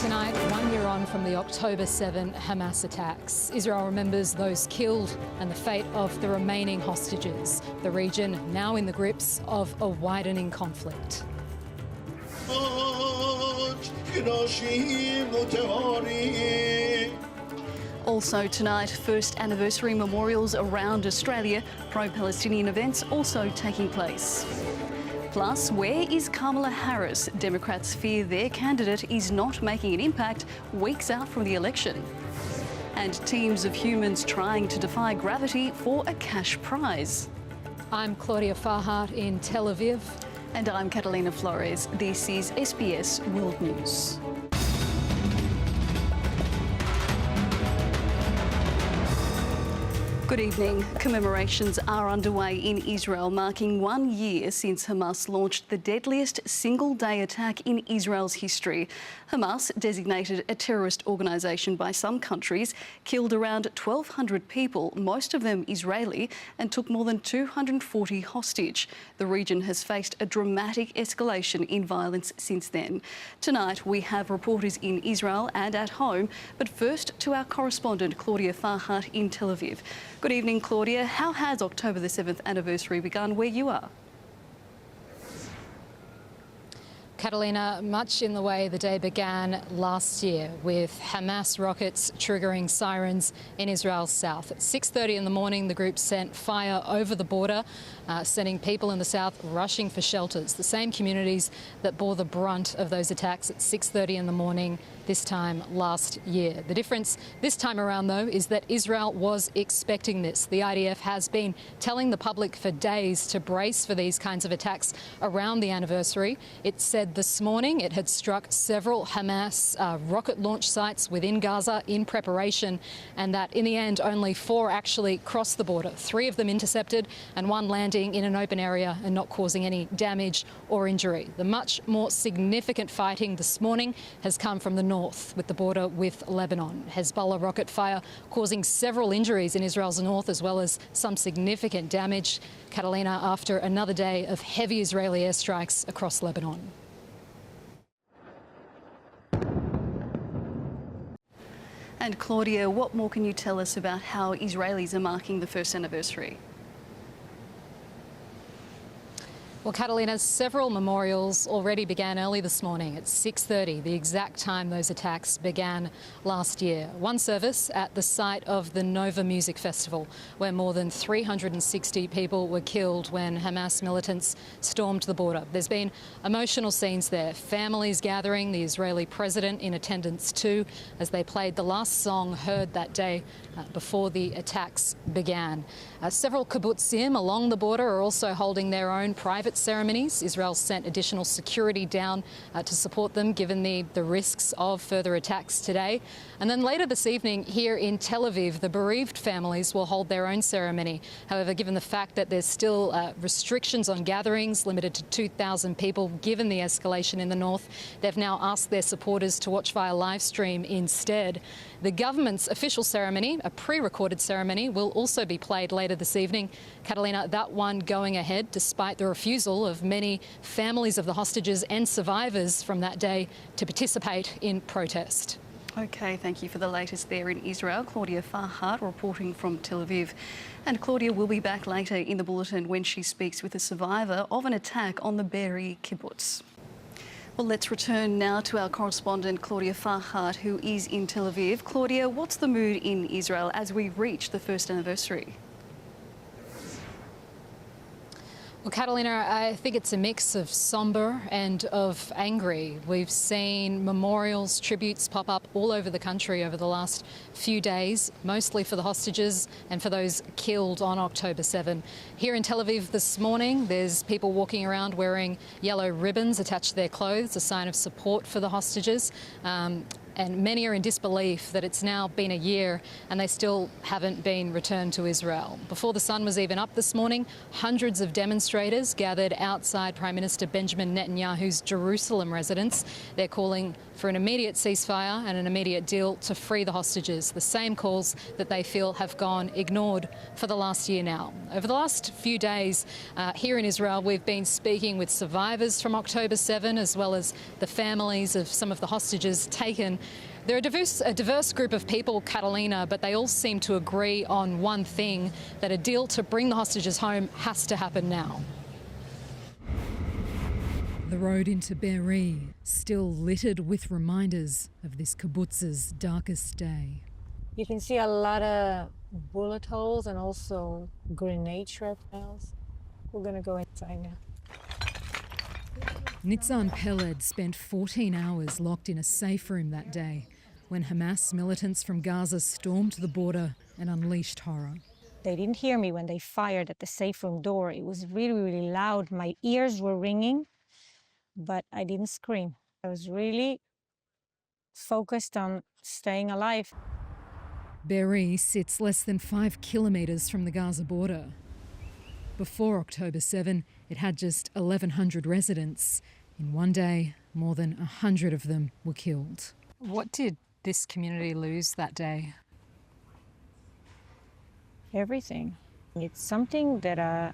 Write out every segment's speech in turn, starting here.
Tonight, 1 year on from the October 7 Hamas attacks, Israel remembers those killed and the fate of the remaining hostages. The region now in the grips of a widening conflict. Also tonight, first anniversary memorials around Australia, pro-Palestinian events also taking place. Plus, where is Kamala Harris? Democrats fear their candidate is not making an impact weeks out from the election. And teams of humans trying to defy gravity for a cash prize. I'm Claudia Farhart in Tel Aviv. And I'm Catalina Flores. This is SBS World News. Good evening. Commemorations are underway in Israel, marking 1 year since Hamas launched the deadliest single-day attack in Israel's history. Hamas, designated a terrorist organisation by some countries, killed around 1,200 people, most of them Israeli, and took more than 240 hostage. The region has faced a dramatic escalation in violence since then. Tonight, we have reporters in Israel and at home, but first to our correspondent, Claudia Farhart in Tel Aviv. Good evening, Claudia. How has October the 7th anniversary begun where you are? Catalina, much in the way the day began last year, with Hamas rockets triggering sirens in Israel's south. At 6:30 in the morning, the group sent fire over the border, sending people in the south rushing for shelters, the same communities that bore the brunt of those attacks at 6:30 in the morning this time last year. The difference this time around, though, is that Israel was expecting this. The IDF has been telling the public for days to brace for these kinds of attacks around the anniversary. It said this morning it had struck several Hamas rocket launch sites within Gaza in preparation, and that in the end only 4 actually crossed the border, 3 of them intercepted and 1 landing in an open area and not causing any damage or injury. The much more significant fighting this morning has come from the north, with the border with Lebanon. Hezbollah rocket fire causing several injuries in Israel's north, as well as some significant damage, Catalina, after another day of heavy Israeli airstrikes across Lebanon. And Claudia, what more can you tell us about how Israelis are marking the first anniversary? Well, Catalina, several memorials already began early this morning at 6:30, the exact time those attacks began last year. One service at the site of the Nova Music Festival, where more than 360 people were killed when Hamas militants stormed the border. There's been emotional scenes there, families gathering, the Israeli president in attendance too, as they played the last song heard that day before the attacks began. Several kibbutzim along the border are also holding their own private ceremonies. Israel sent additional security down to support them, given the risks of further attacks today. And then later this evening here in Tel Aviv, the bereaved families will hold their own ceremony. However, given the fact that there's still restrictions on gatherings limited to 2,000 people, given the escalation in the north, they've now asked their supporters to watch via live stream instead. The government's official ceremony, a pre-recorded ceremony, will also be played later this evening. Catalina, that one going ahead despite the refusal of many families of the hostages and survivors from that day to participate in protest. OK, thank you for the latest there in Israel. Claudia Farhart reporting from Tel Aviv. And Claudia will be back later in the bulletin when she speaks with a survivor of an attack on the Be'eri kibbutz. Well, let's return now to our correspondent, Claudia Farhart, who is in Tel Aviv. Claudia, what's the mood in Israel as we reach the first anniversary? Well, Catalina, I think it's a mix of sombre and of angry. We've seen memorials, tributes pop up all over the country over the last few days, mostly for the hostages and for those killed on October 7. Here in Tel Aviv this morning, there's people walking around wearing yellow ribbons attached to their clothes, a sign of support for the hostages. and many are in disbelief that it's now been a year and they still haven't been returned to Israel. Before the sun was even up this morning, hundreds of demonstrators gathered outside Prime Minister Benjamin Netanyahu's Jerusalem residence. They're calling for an immediate ceasefire and an immediate deal to free the hostages, the same calls that they feel have gone ignored for the last year now. Over the last few days here in Israel, we've been speaking with survivors from October 7, as well as the families of some of the hostages taken. They're a diverse group of people, Catalina, but they all seem to agree on one thing, that a deal to bring the hostages home has to happen now. The road into Be'eri, still littered with reminders of this kibbutz's darkest day. You can see a lot of bullet holes and also grenade shrapnels. We're going to go inside now. Nitzan Peled spent 14 hours locked in a safe room that day when Hamas militants from Gaza stormed the border and unleashed horror. They didn't hear me when they fired at the safe room door. It was really, really loud. My ears were ringing, but I didn't scream. I was really focused on staying alive. Be'eri sits less than 5 kilometres from the Gaza border. Before October 7, it had just 1,100 residents. In one day, more than 100 of them were killed. What did this community lose that day? Everything. It's something that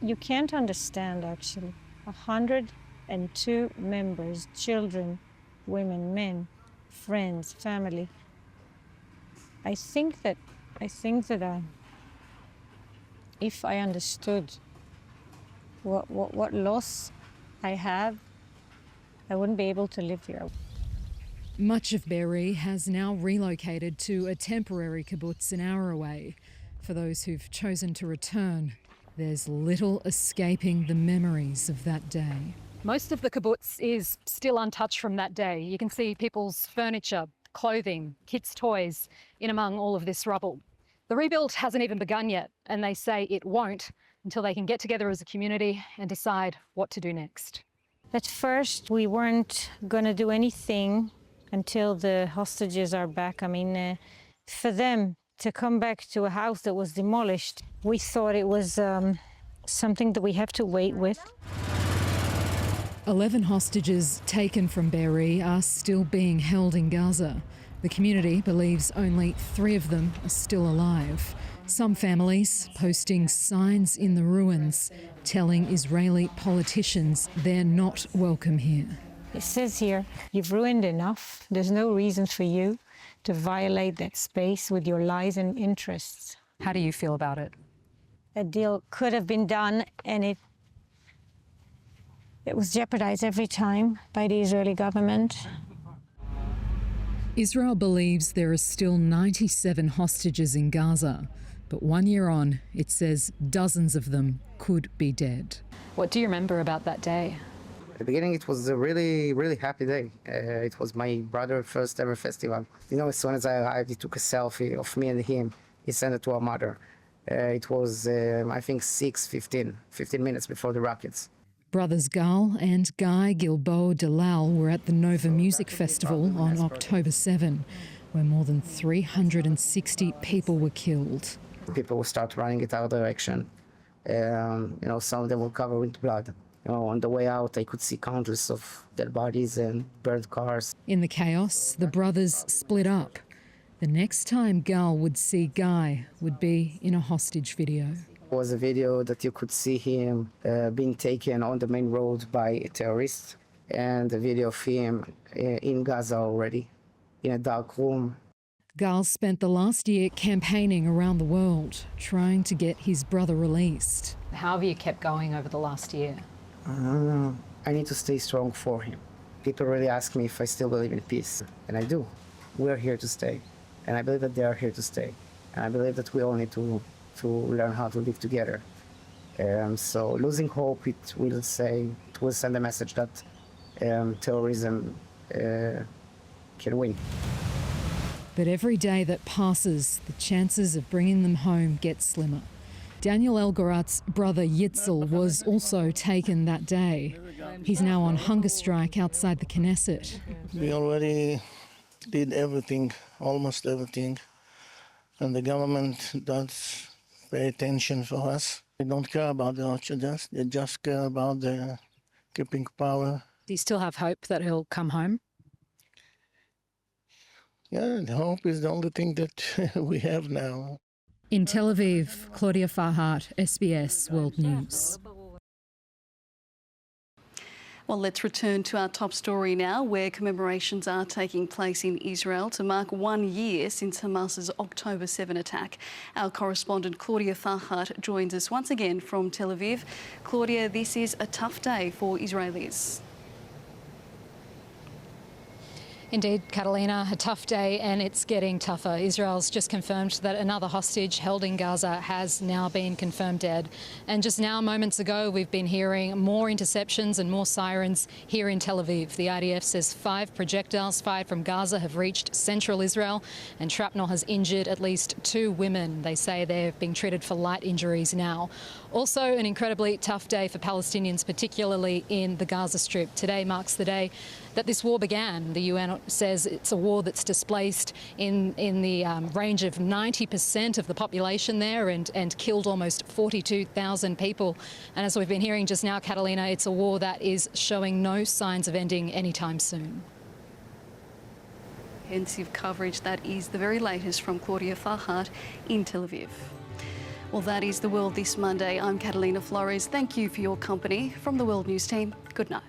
you can't understand, actually. 102 members, children, women, men, friends, family. I think that if I understood what loss I have, I wouldn't be able to live here. Much of Be'eri has now relocated to a temporary kibbutz an hour away. For those who've chosen to return, there's little escaping the memories of that day. Most of the kibbutz is still untouched from that day. You can see people's furniture, clothing, kids' toys in among all of this rubble. The rebuild hasn't even begun yet, and they say it won't until they can get together as a community and decide what to do next. At first, we weren't going to do anything until the hostages are back. I mean, for them to come back to a house that was demolished, we thought it was something that we have to wait with. 11 hostages taken from Be'eri are still being held in Gaza. The community believes only 3 of them are still alive. Some families posting signs in the ruins, telling Israeli politicians they're not welcome here. It says here, you've ruined enough. There's no reason for you to violate that space with your lies and interests. How do you feel about it? A deal could have been done, and it was jeopardized every time by the Israeli government. Israel believes there are still 97 hostages in Gaza, but 1 year on, it says dozens of them could be dead. What do you remember about that day? At the beginning, it was a really, really happy day. It was my brother's first ever festival. You know, as soon as I arrived, he took a selfie of me and him. He sent it to our mother. It was, I think, 15 minutes before the rockets. Brothers Gal and Guy Gilboa Dalal were at the Nova Music Festival on October 7, where more than 360 people were killed. People will start running in our direction. Some of them were covered with blood. On the way out, I could see countless of dead bodies and burned cars. In the chaos, the brothers split up. The next time Gal would see Guy would be in a hostage video. It was a video that you could see him being taken on the main road by a terrorist, and a video of him in Gaza already, in a dark room. Gal spent the last year campaigning around the world, trying to get his brother released. How have you kept going over the last year? I need to stay strong for him. People really ask me if I still believe in peace, and I do. We're here to stay, and I believe that they are here to stay. And I believe that we all need to learn how to live together. So losing hope, it will send a message that terrorism can win. But every day that passes, the chances of bringing them home get slimmer. Daniel Elgorat's brother Yitzel was also taken that day. He's now on hunger strike outside the Knesset. We already did everything, almost everything, and the government does pay attention for us. They don't care about the hostages, they just care about the keeping power. Do you still have hope that he'll come home? Yeah, the hope is the only thing that we have now. In Tel Aviv, Claudia Farhat, SBS World News. Well, let's return to our top story now, where commemorations are taking place in Israel to mark 1 year since Hamas's October 7 attack. Our correspondent Claudia Farhat joins us once again from Tel Aviv. Claudia, this is a tough day for Israelis. Indeed, Catalina, a tough day, and it's getting tougher. Israel's just confirmed that another hostage held in Gaza has now been confirmed dead. And just now, moments ago, we've been hearing more interceptions and more sirens here in Tel Aviv. The IDF says 5 projectiles fired from Gaza have reached central Israel, and shrapnel has injured at least 2 women. They say they're being treated for light injuries now. Also, an incredibly tough day for Palestinians, particularly in the Gaza Strip. Today marks the day that this war began. The UN says it's a war that's displaced in the range of 90% of the population there and killed almost 42,000 people. And as we've been hearing just now, Catalina, it's a war that is showing no signs of ending anytime soon. Intensive coverage, that is the very latest from Claudia Farhat in Tel Aviv. Well, that is The World this Monday. I'm Catalina Flores. Thank you for your company. From the World News team, good night.